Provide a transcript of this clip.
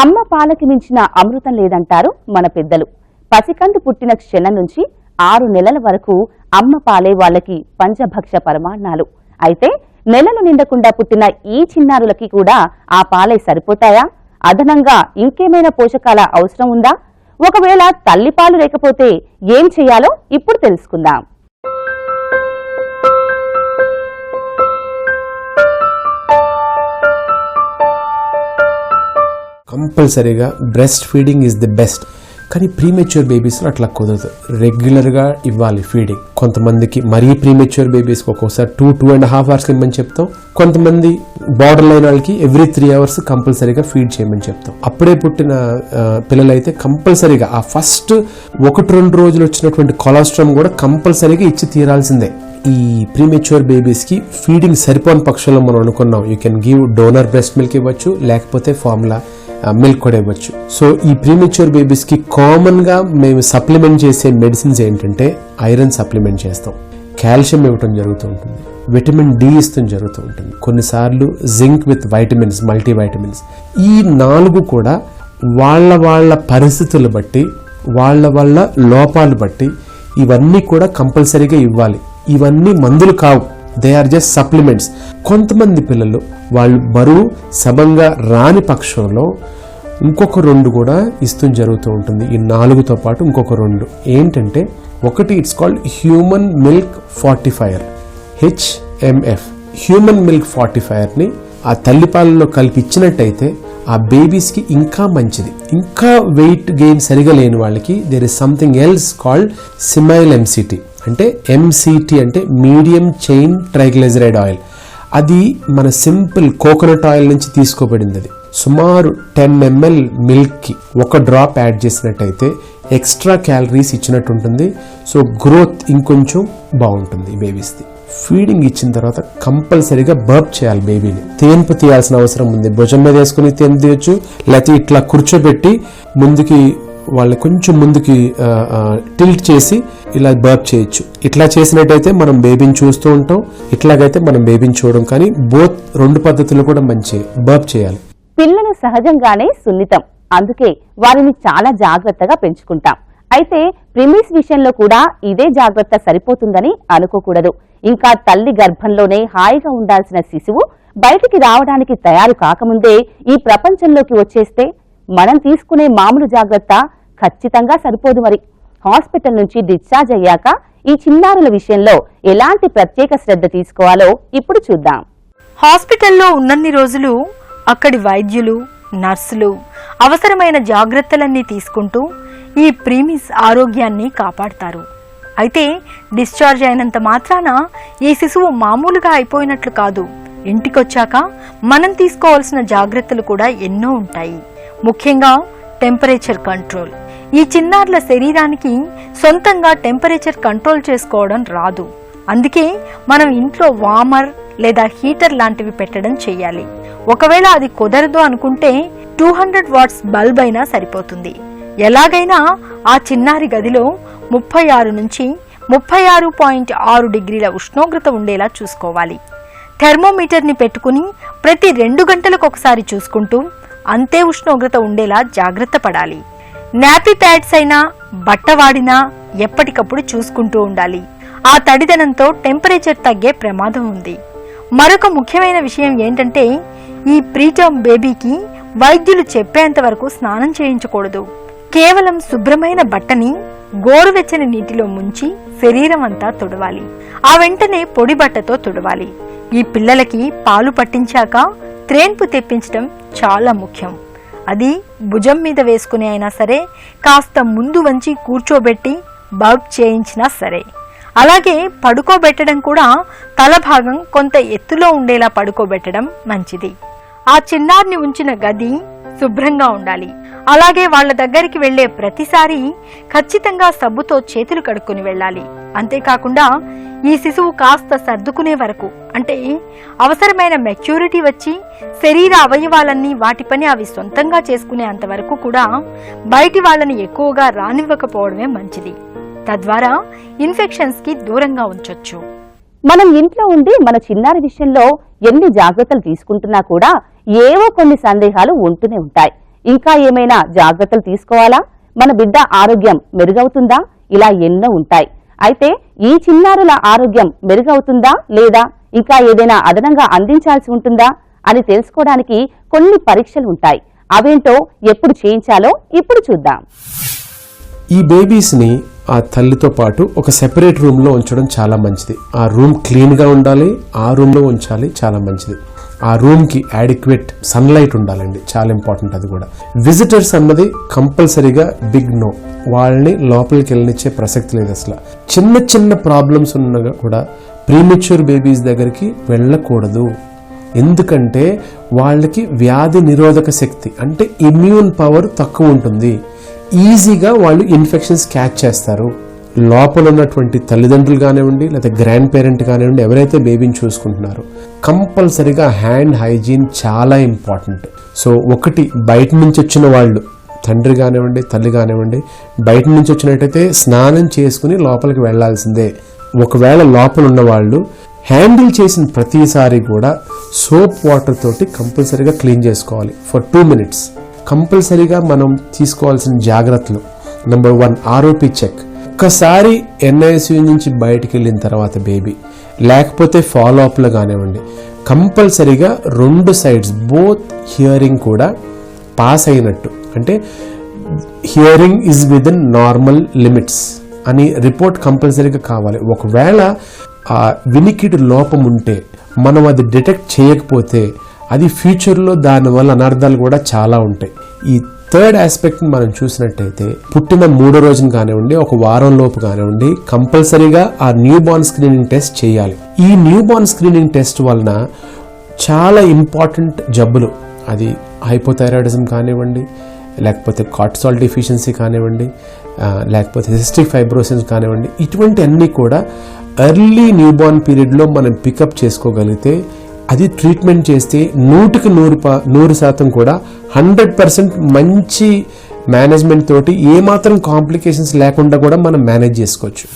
అమ్మ పాలకి మించిన అమృతం లేదంటారు మన పెద్దలు. పసికందు పుట్టిన క్షణం నుంచి 6 నెలల వరకు అమ్మ పాలే వాళ్ళకి పంచభక్ష పరమాన్నాలు. అయితే నెలలు నిండకుండా పుట్టిన ఈ చిన్నారులకి కూడా ఆ పాలే సరిపోతాయా? అదనంగా ఇంకేమైనా పోషకాల అవసరం ఉందా? ఒకవేళ తల్లిపాలు లేకపోతే ఏం చేయాలో ఇప్పుడు తెలుసుకుందాం. కంపల్సరీగా breast feeding is the best. కానీ ప్రీమెచ్యూర్ బేబీస్లో అట్లా కుదరదు. రెగ్యులర్గా ఇవ్వాలి ఫీడింగ్. కొంతమందికి మరీ ప్రీమెచ్యూర్ బేబీస్కి ఒక్కోసారి 2.5 hours ఇవ్వమని చెప్తాం. కొంతమంది బార్డర్ లైన్ వాళ్ళకి ఎవ్రీ 3 hours కంపల్సరీగా ఫీడ్ చేయమని చెప్తాం. అప్పుడే పుట్టిన పిల్లలైతే కంపల్సరీగా ఆ ఫస్ట్ 1-2 రోజులు వచ్చినటువంటి కొలెస్ట్రాల్ కూడా కంపల్సరీగా ఇచ్చి తీరాల్సిందే. ఈ ప్రీమెచ్యూర్ బేబీస్కి ఫీడింగ్ సరిపోని పక్షంలో మనం అనుకున్నాం you can give donor breast milk ఇవ్వచ్చు, లేకపోతే ఫార్ములా మిల్క్ కూడా ఇవ్వచ్చు. సో ఈ ప్రీమెచ్యూర్ బేబీస్కి కామన్గా మేము సప్లిమెంట్ చేసే మెడిసిన్స్ ఏంటంటే ఐరన్ సప్లిమెంట్ చేస్తాం, కాల్షియం ఇవ్వటం జరుగుతూ ఉంటుంది, విటమిన్ డి ఇస్తాం జరుగుతూ ఉంటుంది, కొన్నిసార్లు జింక్ విత్ వైటమిన్స్, మల్టీవైటమిన్స్. ఈ 4 కూడా వాళ్ళ పరిస్థితులు బట్టి వాళ్ళ లోపాలు బట్టి ఇవన్నీ కూడా కంపల్సరీగా ఇవ్వాలి. ఇవన్నీ మందులు కావు, దే ఆర్ జస్ట్ సప్లిమెంట్స్. కొంతమంది పిల్లలు వాళ్ళు బరువు సమంగా రాని పక్షంలో ఇంకొక 2 కూడా ఇస్తూ జరుగుతూ ఉంటుంది. ఈ 4తో పాటు ఇంకొక 2 ఏంటంటే, ఒకటి it's called human milk fortifier, HMF. Human milk ఫార్టిఫైయర్ని ఆ తల్లిపాలలో కలిపి ఇచ్చినట్టయితే ఆ బేబీస్కి ఇంకా మంచిది. ఇంకా వెయిట్ గెయిన్ సరిగా లేని వాళ్ళకి there is something else called సిమైల్ MCT. అంటే MCT అంటే మీడియం చైన్ ట్రైగ్లిజరైడ్ ఆయిల్. అది మన సింపుల్ కోకోనట్ ఆయిల్ నుంచి తీసుకోబడింది. అది సుమారు 10 ml మిల్క్కి 1 డ్రాప్ యాడ్ చేసినట్టయితే ఎక్స్ట్రా క్యాలరీస్ ఇచ్చినట్టు ఉంటుంది. సో గ్రోత్ ఇంకొంచెం బాగుంటుంది బేబీస్ది. ఫీడింగ్ ఇచ్చిన తర్వాత కంపల్సరీగా బర్ప్ చేయాలి బేబీని. తేన్పు తీయాల్సిన అవసరం ఉంది. భుజం మీద వేసుకుని తేన్పు తీయచ్చు, లేకపోతే ఇట్లా కూర్చోబెట్టి ముందుకి వాళ్ళని కొంచెం ముందుకి టిల్ట్ చేసి ఇలా బర్ప్ చేయొచ్చు. ఇట్లా చేసినట్టయితే మనం బేబీని చూస్తూ ఉంటాం, ఇట్లాగైతే మనం బేబీని చూడడం. కానీ బోత్ 2 పద్ధతులు కూడా మంచి. బర్ప్ చేయాలి. పిల్లలు సహజంగానే సున్నితం, అందుకే వారిని చాలా జాగ్రత్తగా పెంచుకుంటాం. అయితే ప్రిమిస్ విషయంలో కూడా ఇదే జాగ్రత్త సరిపోతుందని అనుకోకూడదు. ఇంకా తల్లి గర్భంలోనే హాయిగా ఉండాల్సిన శిశువు బయటికి రావడానికి తయారు కాకముందే ఈ ప్రపంచంలోకి వచ్చేస్తే మనం తీసుకునే మామూలు జాగ్రత్త ఖచ్చితంగా సరిపోదు. మరి హాస్పిటల్ నుంచి డిశ్చార్జ్ అయ్యాక ఈ చిన్నారుల విషయంలో ఎలాంటి ప్రత్యేక శ్రద్ధ తీసుకోవాలో ఇప్పుడు చూద్దాం. హాస్పిటల్లో ఉన్నన్ని రోజులు అక్కడి వైద్యులు, నర్సులు అవసరమైన జాగ్రత్తలన్నీ తీసుకుంటూ ఈ ప్రీమిస్ ఆరోగ్యాన్ని కాపాడతారు. అయితే డిశ్చార్జ్ అయినంత మాత్రాన ఈ శిశువు మామూలుగా అయిపోయినట్లు కాదు. ఇంటికొచ్చాక మనం తీసుకోవాల్సిన జాగ్రత్తలు కూడా ఎన్నో ఉంటాయి. ముఖ్యంగా టెంపరేచర్ కంట్రోల్. ఈ చిన్నారుల శరీరానికి సొంతంగా టెంపరేచర్ కంట్రోల్ చేసుకోవడం రాదు. అందుకే మనం ఇంట్లో వార్మర్ లేదా హీటర్ లాంటివి పెట్టడం చేయాలి. ఒకవేళ అది కుదరదు అనుకుంటే 200 watts బల్బ్ అయినా సరిపోతుంది. ఎలాగైనా ఆ చిన్నారి గదిలో 36 నుంచి 36.6 degrees ఉష్ణోగ్రత ఉండేలా చూసుకోవాలి. థెర్మోమీటర్ని పెట్టుకుని ప్రతి 2 గంటలకు ఒకసారి చూసుకుంటూ అంతే ఉష్ణోగ్రత ఉండేలా జాగ్రత్త పడాలి. నాపీ ప్యాడ్స్ అయినా బట్ట వాడినా ఎప్పటికప్పుడు చూసుకుంటూ ఉండాలి. ఆ తడిదనంతో టెంపరేచర్ తగ్గే ప్రమాదం ఉంది. మరొక ముఖ్యమైన విషయం ఏంటంటే, ఈ ప్రీటర్మ్ బేబీకి వైద్యులు చెప్పేంత వరకు స్నానం చేయించకూడదు. కేవలం శుభ్రమైన బట్టని గోరువెచ్చని నీటిలో ముంచి శరీరం అంతా తుడవాలి. ఆ వెంటనే పొడి బట్టతో తుడవాలి. ఈ పిల్లలకి పాలు పట్టించాక త్రేన్పు తెప్పించడం చాలా ముఖ్యం. అది భుజం మీద వేసుకుని అయినా సరే, కాస్త ముందు వంచి కూర్చోబెట్టి బర్ప్ చేయించినా సరే. అలాగే పడుకోబెట్టడం కూడా తల భాగం కొంత ఎత్తులో ఉండేలా పడుకోబెట్టడం మంచిది. ఆ చిన్నారిని ఉంచిన గది శుభ్రంగా ఉండాలి. అలాగే వాళ్ళ దగ్గరికి వెళ్లే ప్రతిసారి ఖచ్చితంగా సబ్బుతో చేతులు కడుక్కుని వెళ్ళాలి. అంతేకాకుండా ఈ శిశువు కాస్త సర్దుకునే వరకు, అంటే అవసరమైన మెచ్యూరిటీ వచ్చి శరీర అవయవాలన్నీ వాటి పని అవి సొంతంగా చేసుకునే అంతవరకు కూడా బయటి వాళ్ళని ఎక్కువగా రానివ్వకపోవడమే మంచిది. తద్వారా ఇన్ఫెక్షన్స్ కి దూరంగా ఉంచొచ్చు. మనం ఇంట్లో ఉండి మన చిన్నారి విషయంలో ఎన్ని జాగ్రత్తలు తీసుకుంటున్నా కూడా ఏవో కొన్ని సందేహాలు ఉంటూనే ఉంటాయి. ఇంకా ఏమైనా జాగ్రత్తలు తీసుకోవాలా? మన బిడ్డ ఆరోగ్యం మెరుగవుతుందా? ఇలా ఎన్నో ఉంటాయి. అయితే ఈ చిన్నారుల ఆరోగ్యం మెరుగవుతుందా లేదా ఇంకా ఏదైనా అదనంగా అందించాల్సి ఉంటుందా అని తెలుసుకోవడానికి కొన్ని పరీక్షలు ఉంటాయి. అవేంటో ఎప్పుడు చేయించాలో ఇప్పుడు చూద్దాం. ఈ బేబీస్ని ఆ తల్లితో పాటు ఒక సెపరేట్ రూమ్లో ఉంచడం చాలా మంచిది. ఆ రూమ్ క్లీన్గా ఉండాలి, ఆ రూమ్లో ఉంచాలి, చాలా మంచిది. ఆ రూమ్కి యాడిక్వేట్ సన్లైట్ ఉండాలండి, చాలా ఇంపార్టెంట్. అది కూడా విజిటర్స్ అన్నది కంపల్సరీగా బిగ్ నో, వాళ్ళని లోపలికి వెళ్ళనిచ్చే ప్రసక్తి లేదు అసలు. చిన్న చిన్న ప్రాబ్లమ్స్ ఉన్నా కూడా ప్రీమెచ్యూర్ బేబీస్ దగ్గరికి వెళ్ళకూడదు. ఎందుకంటే వాళ్ళకి వ్యాధి నిరోధక శక్తి అంటే ఇమ్యూన్ పవర్ తక్కువ ఉంటుంది. ఈజీగా వాళ్ళు ఇన్ఫెక్షన్స్ క్యాచ్ చేస్తారు. లోపల ఉన్నటువంటి తల్లిదండ్రులు కానివ్వండి లేదా గ్రాండ్ పేరెంట్ కానివ్వండి, ఎవరైతే బేబీని చూసుకుంటున్నారో కంపల్సరీగా హ్యాండ్ హైజీన్ చాలా ఇంపార్టెంట్. సో ఒకటి, బయట నుంచి వచ్చిన వాళ్ళు, తండ్రి కానివ్వండి తల్లి కానివ్వండి, బయట నుంచి వచ్చినట్టయితే స్నానం చేసుకుని లోపలికి వెళ్లాల్సిందే. ఒకవేళ లోపల ఉన్న వాళ్ళు హ్యాండిల్ చేసిన ప్రతిసారి కూడా సోప్ వాటర్ తోటి కంపల్సరీగా క్లీన్ చేసుకోవాలి ఫర్ 2 minutes. కంపల్సరీగా మనం తీసుకోవాల్సిన జాగ్రత్తలు: నెంబర్ 1, ఆర్ఓపి చెక్. ఒక్కసారి ఎన్ఐసియు నుంచి బయటికి వెళ్ళిన తర్వాత బేబీ, లేకపోతే ఫాలో అప్లో కానివ్వండి, కంపల్సరీగా 2 sides బోత్ హియరింగ్ కూడా పాస్ అయినట్టు, అంటే hearing is with in normal limits అని రిపోర్ట్ కంపల్సరీగా కావాలి. ఒకవేళ ఆ వినికిడి లోపం ఉంటే మనం అది డిటెక్ట్ చేయకపోతే అది ఫ్యూచర్లో దానివల్ల అనర్థాలు కూడా చాలా ఉంటాయి. ఈ థర్డ్ ఆస్పెక్ట్ మనం చూసినట్టయితే పుట్టిన 3వ రోజున కానివ్వండి, ఒక వారం లోపు కానివ్వండి, కంపల్సరీగా ఆ న్యూ బార్న్ స్క్రీనింగ్ టెస్ట్ చేయాలి. ఈ న్యూ బార్న్ స్క్రీనింగ్ టెస్ట్ వలన చాలా ఇంపార్టెంట్ జబ్బులు, అది హైపోథైరాయిడిజం కానివ్వండి, లేకపోతే కార్టిసాల్ డెఫిషియన్సీ కానివ్వండి, లేకపోతే సిస్టిక్ ఫైబ్రోసిస్ కానివ్వండి, ఇటువంటి అన్నీ కూడా ఎర్లీ న్యూ బార్న్ పీరియడ్లో మనం పికప్ చేసుకోగలిగితే అది ట్రీట్మెంట్ చేస్తే 100% కూడా 100% మంచి మేనేజ్మెంట్ తోటి ఏమాత్రం కాంప్లికేషన్స్ లేకుండా కూడా మనం మేనేజ్ చేసుకోవచ్చు.